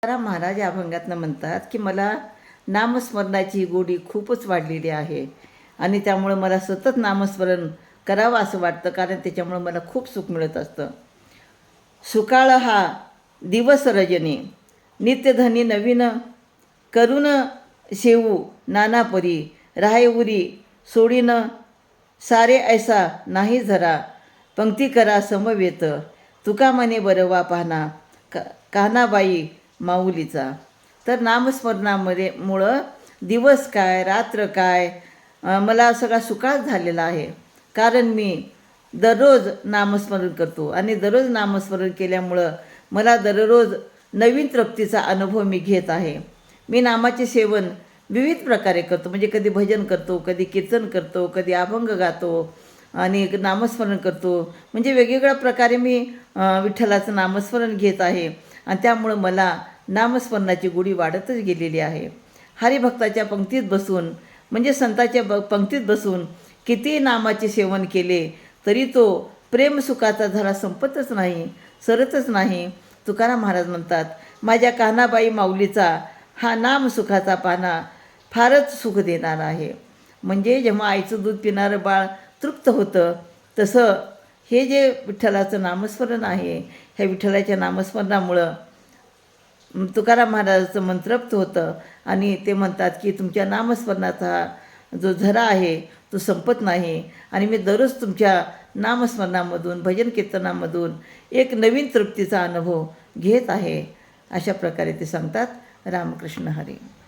तुकाराम महाराज या अभंगातनं म्हणतात की मला नामस्मरणाची गोडी खूपच वाढलेली आहे आणि त्यामुळं मला सतत नामस्मरण करावं असं वाटतं, कारण त्याच्यामुळं मला खूप सुख मिळत असतं. सुकाळ हा दिवस रजनी नित्यधनी नवीन करून शेवू नाना परी राहे उरी सोडीन सारे ऐसा नाही झरा पंक्ती करा समवेत तुका म्हणे बरवा पाहना कान्हाबाई माऊलीचा. तर नामस्मरणामध्ये मुळं दिवस काय रात्र काय मला सगळा सुकाळ झालेला आहे, कारण मी दररोज नामस्मरण करतो आणि दररोज नामस्मरण केल्यामुळं मला दररोज नवीन तृप्तीचा अनुभव मी घेत आहे. मी नामाचे सेवन विविध प्रकारे करतो, म्हणजे कधी भजन करतो, कधी कीर्तन करतो, कधी अभंग गातो आणि नामस्मरण करतो. म्हणजे वेगवेगळ्या प्रकारे मी विठ्ठलाचं नामस्मरण घेत आहे आणि त्यामुळं मला नामस्मरणाची गोडी वाढतच गेलेली आहे. हरिभक्ताच्या पंक्तीत बसून, म्हणजे संताच्या पंक्तीत बसून किती नामाचे सेवन केले तरी तो प्रेमसुखाचा झरा संपतच नाही, सरतच नाही. तुकाराम महाराज म्हणतात, माझ्या कान्हाबाई माऊलीचा हा नामसुखाचा पाना फारच सुख देणारा आहे. म्हणजे जेव्हा आईचं दूध पिणारं बाळ तृप्त होतं, तसं हे जे विठ्ठलाचं नामस्मरण आहे, ह्या विठ्ठलाच्या नामस्मरणामुळं तुकाराम महाराजाचं मन तृप्त होतं आणि ते म्हणतात की तुमच्या नामस्मरणाचा जो झरा आहे तो संपत नाही आणि मी दररोज तुमच्या नामस्मरणामधून भजन कीर्तनामधून एक नवीन तृप्तीचा अनुभव घेत आहे. अशा प्रकारे ते सांगतात. रामकृष्ण हरी.